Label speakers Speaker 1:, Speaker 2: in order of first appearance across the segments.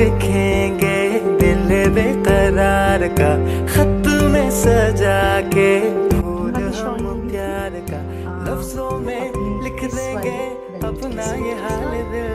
Speaker 1: लिखेंगे दिल बेकरार का खत में सजा के फूल हम प्यार का लफ्जों में लिख देंगे अपना ये हाल दिल।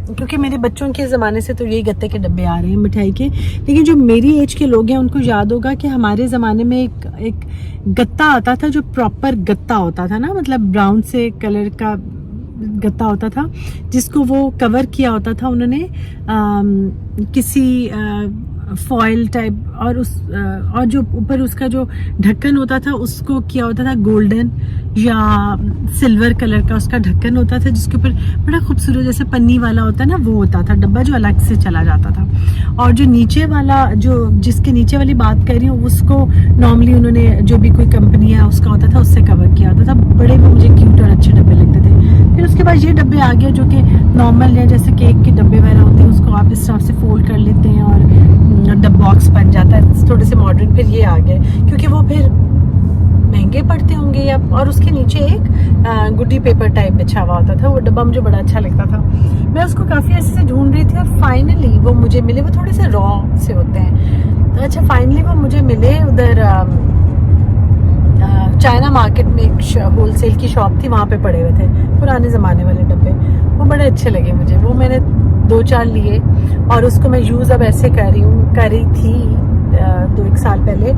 Speaker 2: क्योंकि मेरे बच्चों के ज़माने से तो यही गत्ते के डब्बे आ रहे हैं मिठाई के, लेकिन जो मेरी एज के लोग हैं उनको याद होगा कि हमारे ज़माने में एक गत्ता आता था जो प्रॉपर गत्ता होता था ना, मतलब ब्राउन से कलर का गत्ता होता था जिसको वो कवर किया होता था उन्होंने किसी फॉयल टाइप, और जो ऊपर उसका जो ढक्कन होता था उसको किया होता था गोल्डन या सिल्वर कलर का उसका ढक्कन होता था, जिसके ऊपर बड़ा खूबसूरत जैसे पन्नी वाला होता है ना, वो होता था डब्बा जो अलग से चला जाता था। और जो नीचे वाला, जो जिसके नीचे वाली बात कर रही हूँ, उसको नॉर्मली उन्होंने जो भी कोई कंपनी है उसका होता था उससे कवर किया होता था। बड़े वो मुझे क्यूट और अच्छे डब्बे लगते थे। फिर उसके बाद ये डब्बे आ गए जो कि नॉर्मल है, जैसे केक के डब्बे वगैरह होते हैं, उसको आप इस तरह से फोल्ड कर लेते हैं और डब बॉक्स बन जाता है, थोड़े से मॉडर्न। फिर ये आ गए क्योंकि वो फिर महंगे पड़ते होंगे या, और उसके नीचे एक गुड्डी पेपर टाइप बिछा हुआ होता था। वो डब्बा मुझे बड़ा अच्छा लगता था, मैं उसको काफ़ी ऐसे से ढूंढ रही थी और फाइनली वो मुझे मिले। वो थोड़े से रॉ से होते हैं, तो अच्छा फाइनली वो मुझे मिले उधर चाइना मार्केट में एक होलसेल की शॉप थी, वहाँ पे पड़े हुए थे पुराने ज़माने वाले डब्बे। वो बड़े अच्छे लगे मुझे, वो मैंने 2-4 लिए और उसको मैं यूज़ अब ऐसे करी थी 2-1 साल पहले।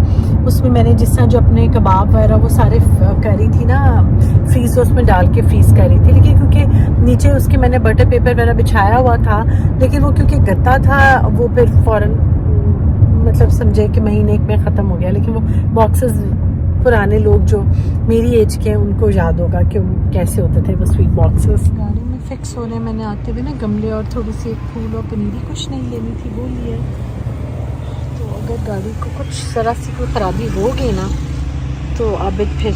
Speaker 2: उसमें मैंने जिस तरह जो अपने कबाब वगैरह वो सारे करी थी ना, फ्रीज उसमें डाल के फ्रीज करी थी, लेकिन क्योंकि नीचे उसके मैंने बटर पेपर वगैरह बिछाया हुआ था, लेकिन वो क्योंकि गत्ता था वो फिर फ़ौरन मतलब समझे कि महीने एक में ख़त्म हो गया। लेकिन वो बॉक्सेस पुराने लोग जो मेरी एज के हैं उनको याद होगा कि कैसे होते थे वो स्वीट बॉक्सेस। गाड़ी में फिक्स हो रहे, मैंने आते हुए ना गमले और थोड़ी सी एक फूल और पनीरी कुछ नहीं लेनी थी, वो लिए। तो अगर गाड़ी को कुछ ज़रा सी कोई ख़राबी हो गई ना तो आबिद फिर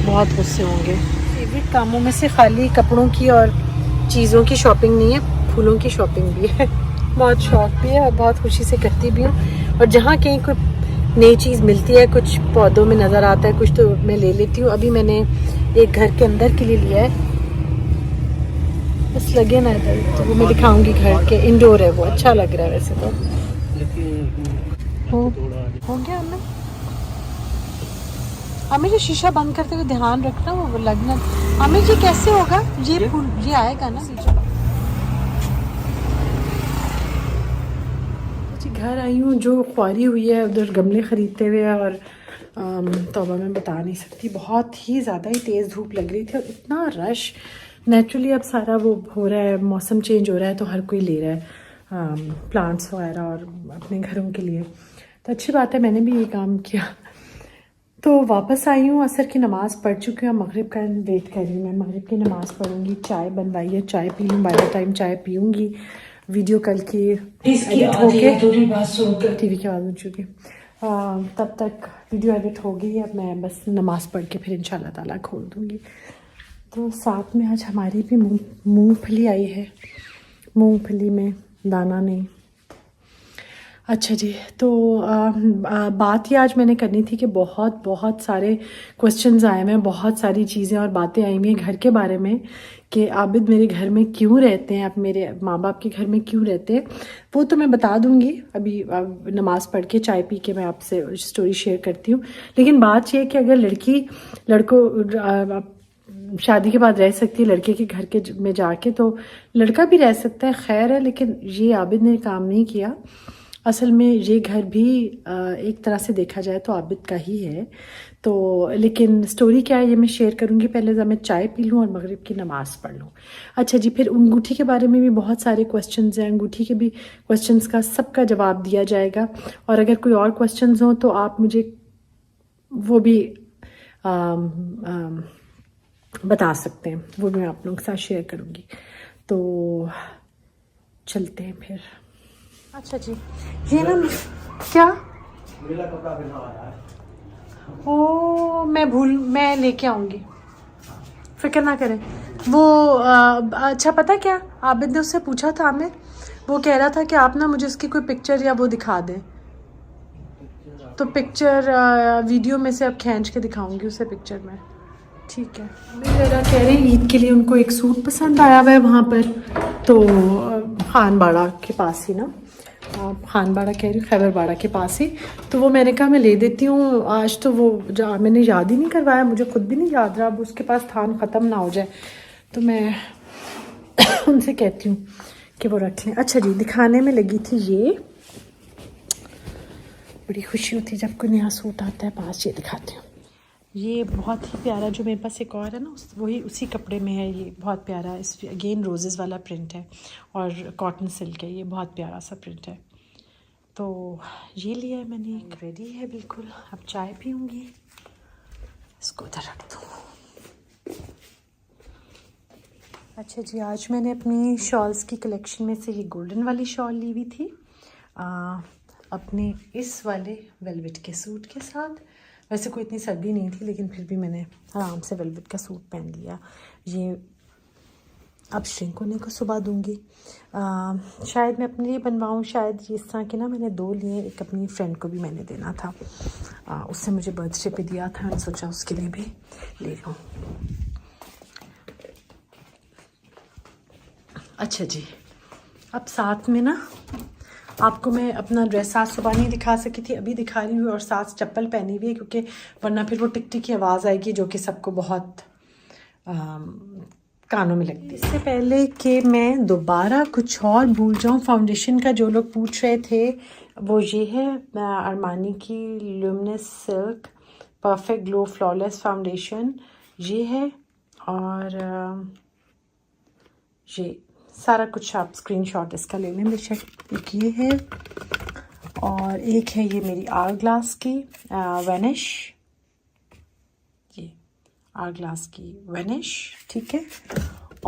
Speaker 2: बहुत गुस्से होंगे। फेवरेट कामों में से खाली कपड़ों की और चीज़ों की शॉपिंग नहीं है, फूलों की शॉपिंग भी है। बहुत शौक भी है और बहुत खुशी से करती भी हूँ। और जहाँ कहीं कोई नई चीज़ मिलती है, कुछ पौधों में नज़र आता है कुछ, तो मैं ले लेती हूँ। अभी मैंने एक घर के अंदर के लिए लिया है, बस लगे ना इधर, तो वो मैं दिखाऊंगी। घर के इंडोर है, वो अच्छा लग रहा है वैसे तो। हो गया हमें हमें जो शीशा बंद करते हुए ध्यान रखना, वो लगना हमें। ये कैसे होगा, ये फूल ये आएगा ना नीचे। घर आई हूँ, जो ख्वारी हुई है उधर गमले ख़रीदते हुए, और तौबा मैं बता नहीं सकती, बहुत ही ज़्यादा ही तेज़ धूप लग रही थी और इतना रश। नेचुरली अब सारा वो हो रहा है, मौसम चेंज हो रहा है तो हर कोई ले रहा है प्लांट्स वगैरह और अपने घरों के लिए, तो अच्छी बात है, मैंने भी ये काम किया। तो वापस आई हूँ, असर की नमाज़ पढ़ चुकी हूँ, मगरिब का वेट कर रही हूँ। मैं मगरिब की नमाज़ पढ़ूँगी, चाय बनवाई है, चाय पी लूँ, बाय द टाइम चाय पीऊँगी। वीडियो कल की एडिट हो गई, टीवी की आवाज़ हो चुकी, तब तक वीडियो एडिट हो गई। अब मैं बस नमाज़ पढ़ के फिर इंशाल्लाह ताला खोल दूँगी। तो साथ में आज हमारी भी मूंगफली आई है, मूंगफली में दाना नहीं। अच्छा जी, तो बात ये आज मैंने करनी थी कि बहुत सारे क्वेश्चंस आए हुए हैं, बहुत सारी चीज़ें और बातें आई हुई हैं घर के बारे में कि आबिद मेरे घर में क्यों रहते हैं, आप मेरे माँ बाप के घर में क्यों रहते हैं, वो तो मैं बता दूंगी। अभी नमाज़ पढ़ के चाय पी के मैं आपसे स्टोरी शेयर करती हूँ। लेकिन बात ये है कि अगर लड़कों शादी के बाद रह सकती है लड़के के घर के में जाके, तो लड़का भी रह सकता है, खैर है। लेकिन ये आबिद ने काम नहीं किया। असल में ये घर भी एक तरह से देखा जाए तो आबिद का ही है। तो लेकिन स्टोरी क्या है ये मैं शेयर करूंगी। पहले जब मैं चाय पी लूँ और मगरिब की नमाज़ पढ़ लूँ। अच्छा जी, फिर अंगूठी के बारे में भी बहुत सारे क्वेश्चंस हैं, अंगूठी के भी क्वेश्चंस का सबका जवाब दिया जाएगा। और अगर कोई और क्वेश्चंस हों तो आप मुझे वो भी बता सकते हैं, वो भी मैं आप लोगों के साथ शेयर करूँगी। तो चलते हैं फिर। अच्छा जी, ये ना क्या मैं लेके आऊँगी, फिक्र ना करें। वो अच्छा पता क्या, आबिद ने उससे पूछा था आमिर, वो कह रहा था कि आप ना मुझे उसकी कोई पिक्चर या वो दिखा दें, तो पिक्चर वीडियो में से अब खींच के दिखाऊंगी उसे पिक्चर में, ठीक है। मेरा कह रहे हैं ईद के लिए उनको एक सूट पसंद आया हुआ है वहाँ पर, तो खानबाड़ा के पास ही ना, खानबाड़ा कह रही, खैबर बाड़ा के पास ही। तो वो मैंने कहा मैं ले देती हूँ आज, तो वो मैंने याद ही नहीं करवाया, मुझे खुद भी नहीं याद रहा, अब उसके पास थान ख़त्म ना हो जाए। तो मैं उनसे कहती हूँ कि वो रख लें। अच्छा जी, दिखाने में लगी थी ये, बड़ी खुशी होती है जब कोई नया सूट आता है। पास ये दिखाती हूँ, ये बहुत ही प्यारा, जो मेरे पास एक और है ना वही उसी कपड़े में है। ये बहुत प्यारा, इस अगेन रोजेज़ वाला प्रिंट है और कॉटन सिल्क है। ये बहुत प्यारा सा प्रिंट है। तो ये लिया है मैंने, रेडी है बिल्कुल। अब चाय पीऊँगी, इसको उधर रख दूँ। अच्छा जी, आज मैंने अपनी शॉल्स की कलेक्शन में से ये गोल्डन वाली शॉल ली हुई थी अपने इस वाले वेलवेट के सूट के साथ। वैसे कोई इतनी सर्दी नहीं थी, लेकिन फिर भी मैंने आराम से वेलवेट का सूट पहन लिया। ये अब श्रिंक होने को सुबह दूंगी। शायद मैं अपने लिए बनवाऊँ, शायद ये इस तरह के ना मैंने 2 लिए। एक अपनी फ्रेंड को भी मैंने देना था, उससे मुझे बर्थडे पे दिया था, मैंने सोचा उसके लिए भी ले लूँ। अच्छा जी, अब साथ में ना आपको मैं अपना ड्रेस आज सुबह नहीं दिखा सकी थी, अभी दिखा रही हूँ। और साथ चप्पल पहनी हुई है, क्योंकि वरना फिर वो टिक टिक की आवाज़ आएगी जो कि सबको बहुत कानों में लगती है। इससे पहले कि मैं दोबारा कुछ और भूल जाऊँ, फाउंडेशन का जो लोग पूछ रहे थे वो ये है अरमानी की luminous silk perfect glow flawless foundation, ये है। और ये सारा कुछ आप स्क्रीनशॉट इसका ले लें बेशक। एक ये है और एक है ये मेरी आवर ग्लास की वैनिश, ये आवर ग्लास की वैनिश, ठीक है।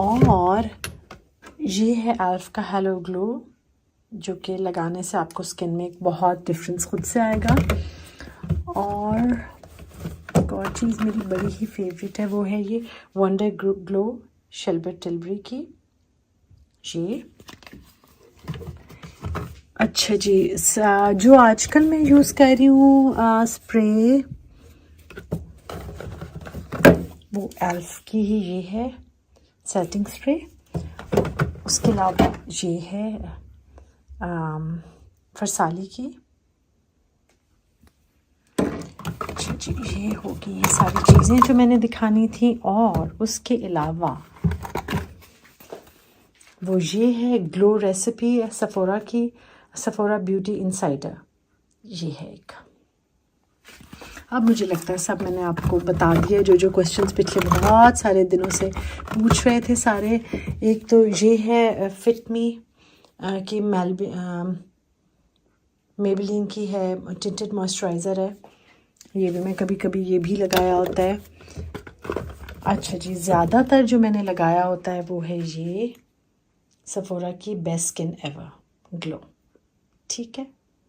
Speaker 2: और ये है एल्फ का हेलो ग्लो, जो कि लगाने से आपको स्किन में एक बहुत डिफरेंस खुद से आएगा। और एक और चीज़ मेरी बड़ी ही फेवरेट है, वो है ये वंडर ग्लो शेल्बर्ट टिल्बरी की, ये। अच्छा जी, जो आजकल मैं यूज़ कर रही हूँ स्प्रे, वो एल्फ की ही ये है सेटिंग स्प्रे। उसके अलावा ये है फरसाली की। अच्छा जी, ये होगी ये सारी चीज़ें जो मैंने दिखानी थी। और उसके अलावा वो ये है ग्लो रेसिपी सफोरा की, सफोरा ब्यूटी इनसाइडर, ये है एक। अब मुझे लगता है सब मैंने आपको बता दिया, जो क्वेश्चंस पिछले बहुत सारे दिनों से पूछ रहे थे सारे। एक तो ये है फिट मी की मेबेलिन की है, टिंटेड मॉइस्चराइज़र है। ये भी मैं कभी कभी ये भी लगाया होता है। अच्छा जी, ज़्यादातर जो मैंने लगाया होता है वो है ये सफोरा की बेस्ट स्किन एवर ग्लो, ठीक है।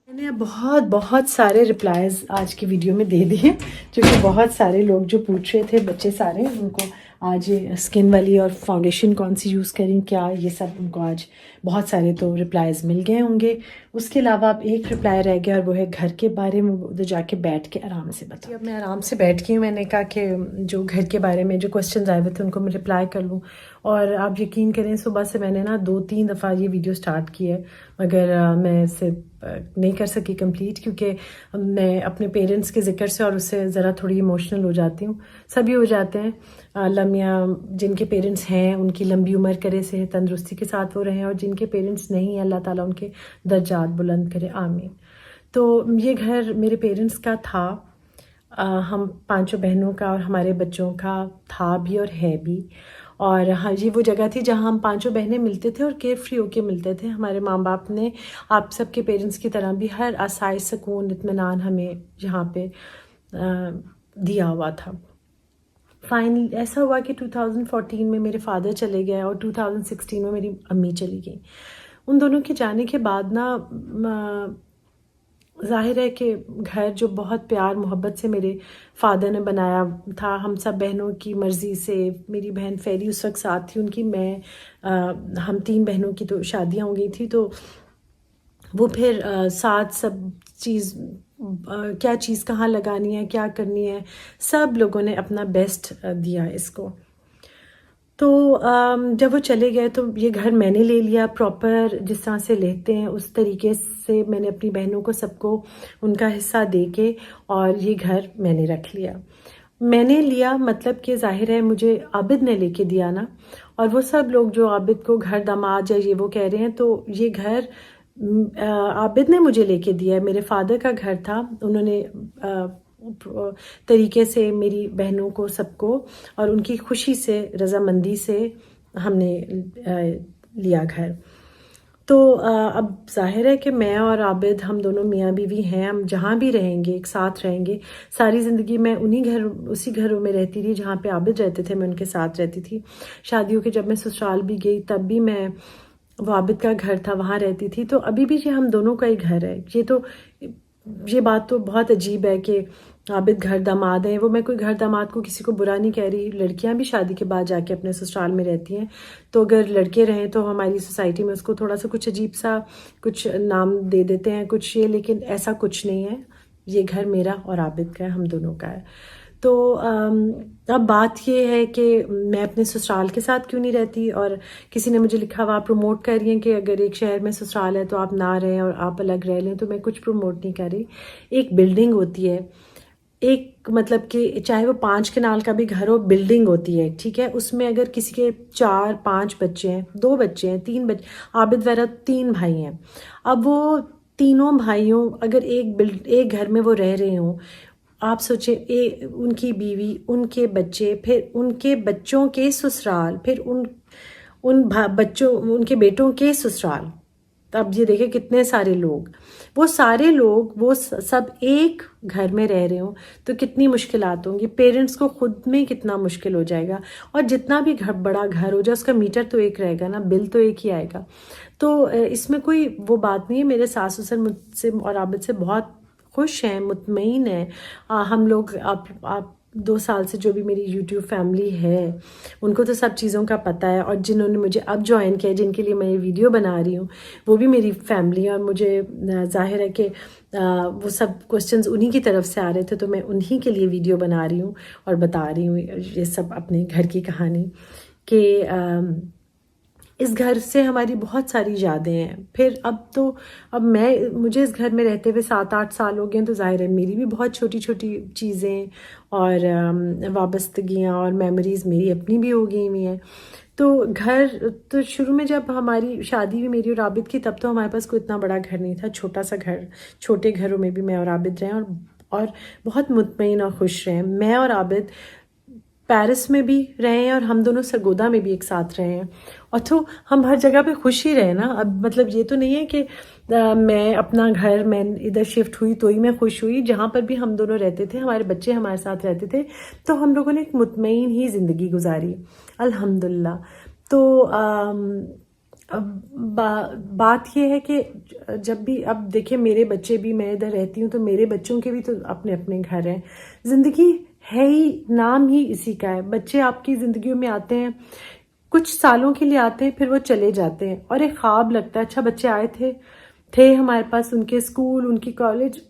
Speaker 2: मैंने बहुत बहुत सारे रिप्लाईज आज की वीडियो में दे दिए, क्योंकि बहुत सारे लोग जो पूछ रहे थे, बच्चे सारे, उनको आज स्किन वाली और फाउंडेशन कौन सी यूज़ करें क्या, ये सब उनको आज बहुत सारे तो रिप्लाईज मिल गए होंगे। उसके अलावा अब एक रिप्लाई रह गया, और वो है घर के बारे में। उधर जाके बैठ के आराम से बताओ। अब मैं आराम से बैठ गई हूँ, मैंने कहा कि जो घर के बारे में जो क्वेश्चन आए हुए थे उनको मैं रिप्लाई कर लूँ। और आप यकीन करें, सुबह से मैंने ना 2-3 दफ़ा ये वीडियो स्टार्ट की है, मगर मैं इसे नहीं कर सकी कंप्लीट, क्योंकि मैं अपने पेरेंट्स के ज़िक्र से और उससे ज़रा थोड़ी इमोशनल हो जाती हूँ। सभी हो जाते हैं। लम्या जिनके पेरेंट्स हैं उनकी लंबी उम्र करे, सेहत तंदुरुस्ती के साथ वो रहें, और जिनके पेरेंट्स नहीं, अल्लाह ताला उनके दर्जात बुलंद करे, आमीन। तो ये घर मेरे पेरेंट्स का था, हम 5 बहनों का और हमारे बच्चों का था भी और है भी। और हाँ, ये वो जगह थी जहाँ हम 5 बहनें मिलते थे और केयर फ्री होके मिलते थे। हमारे माँ बाप ने आप सबके पेरेंट्स की तरह भी हर आसाइश, सुकून, इत्मीनान हमें यहाँ पे दिया हुआ था। फाइनली ऐसा हुआ कि 2014 में मेरे फादर चले गए और 2016 में मेरी अम्मी चली गई। उन दोनों के जाने के बाद ना जाहिर है कि घर जो बहुत प्यार मोहब्बत से मेरे फादर ने बनाया था, हम सब बहनों की मर्ज़ी से, मेरी बहन फेरी उस वक्त साथ थी उनकी, हम 3 बहनों की तो शादियां हो गई थी, तो वो फिर साथ सब चीज़, क्या चीज़ कहाँ लगानी है, क्या करनी है, सब लोगों ने अपना बेस्ट दिया इसको। तो जब वो चले गए तो ये घर मैंने ले लिया प्रॉपर, जिस तरह से लेते हैं उस तरीके से मैंने अपनी बहनों को सबको उनका हिस्सा दे के, और ये घर मैंने रख लिया। मैंने लिया मतलब कि जाहिर है मुझे आबिद ने लेके दिया ना, और वो सब लोग जो आबिद को घर दामाद या ये वो कह रहे हैं, तो ये घर आबिद ने मुझे लेके दिया है। मेरे फादर का घर था, उन्होंने तरीके से मेरी बहनों को सबको और उनकी खुशी से रजामंदी से हमने लिया घर। तो अब जाहिर है कि मैं और आबिद हम दोनों मियाँ बीवी हैं, हम जहाँ भी रहेंगे एक साथ रहेंगे। सारी ज़िंदगी मैं उसी घरों में रहती थी जहाँ पे आबिद रहते थे, मैं उनके साथ रहती थी। शादियों के जब मैं ससुराल भी गई तब भी मैं, वो आबिद का घर था, वहाँ रहती थी। तो अभी भी ये हम दोनों का ही घर है। ये बात तो बहुत अजीब है कि आबिद घर दामाद है। वो मैं कोई घर दामाद को किसी को बुरा नहीं कह रही, लड़कियां भी शादी के बाद जाके अपने ससुराल में रहती हैं। तो अगर लड़के रहें तो हमारी सोसाइटी में उसको थोड़ा सा कुछ अजीब सा कुछ नाम दे देते हैं कुछ ये, लेकिन ऐसा कुछ नहीं है। ये घर मेरा और आबिद का है, हम दोनों का है। तो अब बात ये है कि मैं अपने ससुराल के साथ क्यों नहीं रहती, और किसी ने मुझे लिखा हुआ आप प्रमोट कर रही हैं कि अगर एक शहर में ससुराल है तो आप ना रहें और आप अलग रह लें। तो मैं कुछ प्रमोट नहीं कर रही। एक बिल्डिंग होती है, एक मतलब कि चाहे वो 5 कनाल का भी घर हो, बिल्डिंग होती है, ठीक है। उसमें अगर किसी के 4-5 बच्चे हैं, 2 बच्चे हैं, 3 बच्चे, आबिद वगैरह 3 भाई हैं। अब वो तीनों भाइयों अगर एक घर में वो रह रहे हों, आप सोचें, उनकी बीवी, उनके बच्चे, फिर उनके बच्चों के ससुराल, फिर उनके बेटों के ससुराल। अब ये देखें कितने सारे लोग, वो सारे लोग वो सब एक घर में रह रहे हो तो कितनी मुश्किलात होंगी। पेरेंट्स को खुद में कितना मुश्किल हो जाएगा। और जितना भी बड़ा घर हो जाए उसका मीटर तो एक रहेगा ना, बिल तो एक ही आएगा। तो इसमें कोई वो बात नहीं है। मेरे सास ससुर मुझसे और आबिद से बहुत खुश हैं, मुतमईन हैं। हम लोग आप 2 साल से जो भी मेरी YouTube फैमिली है उनको तो सब चीज़ों का पता है, और जिन्होंने मुझे अब ज्वाइन किया, जिनके लिए मैं ये वीडियो बना रही हूँ, वो भी मेरी फैमिली है। और मुझे जाहिर है कि वो सब क्वेश्चंस उन्हीं की तरफ से आ रहे थे, तो मैं उन्हीं के लिए वीडियो बना रही हूँ और बता रही हूँ ये सब अपने घर की कहानी कि इस घर से हमारी बहुत सारी यादें हैं। फिर अब मुझे इस घर में रहते हुए 7-8 साल हो गए हैं, तो जाहिर है मेरी भी बहुत छोटी छोटी चीज़ें और वाबस्तगियाँ और मेमोरीज़ मेरी अपनी भी हो गई हुई हैं। तो घर तो शुरू में जब हमारी शादी हुई मेरी और आबिद की, तब तो हमारे पास कोई इतना बड़ा घर नहीं था, छोटा सा घर। छोटे घरों में भी मैं और आबिद रहे और बहुत मुतमईन और खुश रहे। मैं और आबिद पेरिस में भी रहे हैं और हम दोनों सरगोदा में भी एक साथ रहे हैं, और तो हम हर जगह पे खुश ही रहे ना। अब मतलब ये तो नहीं है कि मैं इधर शिफ्ट हुई तो ही मैं खुश हुई। जहाँ पर भी हम दोनों रहते थे, हमारे बच्चे हमारे साथ रहते थे, तो हम लोगों ने एक मुतमईन ही ज़िंदगी गुजारी, अल्हम्दुलिल्लाह। तो बात ये है कि जब भी, अब देखिए मेरे बच्चे भी, मैं इधर रहती हूँ तो मेरे बच्चों के भी तो अपने अपने घर हैं। ज़िंदगी है ही, नाम ही इसी का है। बच्चे आपकी ज़िंदगियों में आते हैं, कुछ सालों के लिए आते हैं, फिर वो चले जाते हैं, और एक ख्वाब लगता है, अच्छा बच्चे आए थे हमारे पास, उनके स्कूल, उनकी कॉलेज।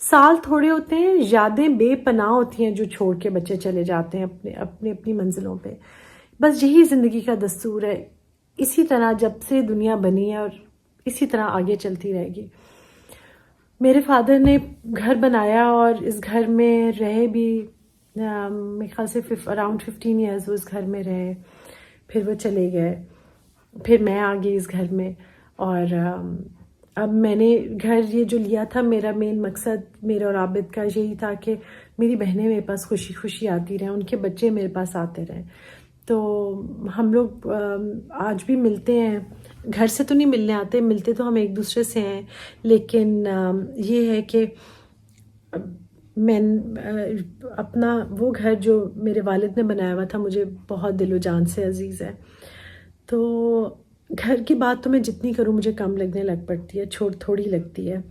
Speaker 2: साल थोड़े होते हैं, यादें बेपनाह होती हैं जो छोड़ के बच्चे चले जाते हैं अपनी मंजिलों पे। बस यही ज़िंदगी का दस्तूर है। इसी तरह जब से दुनिया बनी है और इसी तरह आगे चलती रहेगी। मेरे फादर ने घर बनाया और इस घर में रहे भी, मेरे ख्याल से अराउंड 15 ईयर्स वो इस घर में रहे, फिर वो चले गए, फिर मैं आ गई इस घर में। और अब मैंने घर ये जो लिया था, मेरा मेन मकसद मेरे और आबिद का यही था कि मेरी बहनें मेरे पास खुशी खुशी आती रहें, उनके बच्चे मेरे पास आते रहें। तो हम लोग आज भी मिलते हैं, घर से तो नहीं मिलने आते, मिलते तो हम एक दूसरे से हैं, लेकिन ये है कि मैं अपना वो घर जो मेरे वालिद ने बनाया हुआ था, मुझे बहुत दिलो जान से अजीज़ है। तो घर की बात तो मैं जितनी करूँ मुझे कम लगने लग पड़ती है, थोड़ी लगती है।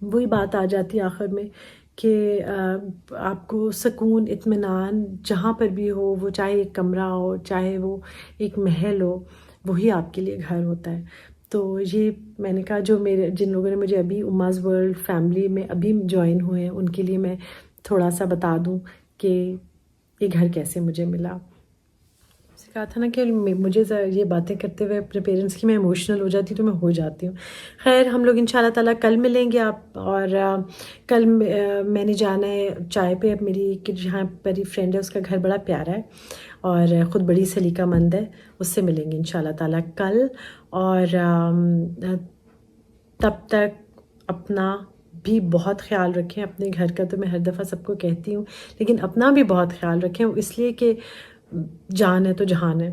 Speaker 2: वही बात आ जाती है आखिर में कि आपको सुकून, इत्मीनान जहाँ पर भी हो, वो चाहे एक कमरा हो, चाहे वो एक महल हो, वही आपके लिए घर होता है। तो ये मैंने कहा, जिन लोगों ने मुझे अभी उम्माज़ वर्ल्ड फैमिली में अभी ज्वाइन हुए हैं, उनके लिए मैं थोड़ा सा बता दूं कि ये घर कैसे मुझे मिला। कहा था ना कि मुझे ये बातें करते हुए अपने पेरेंट्स की मैं इमोशनल हो जाती तो मैं हो जाती हूँ। खैर हम लोग इंशाल्लाह ताला कल मिलेंगे आप और कल मैंने जाना है चाय पे। अब मेरी जहाँ मेरी फ्रेंड है उसका घर बड़ा प्यारा है और ख़ुद बड़ी सलीकामंद है, उससे मिलेंगे इंशाल्लाह ताला कल। और तब तक अपना भी बहुत ख्याल रखें। अपने घर का तो मैं हर दफ़ा सबको कहती हूँ, लेकिन अपना भी बहुत ख्याल रखें, इसलिए कि जान है तो जहान है।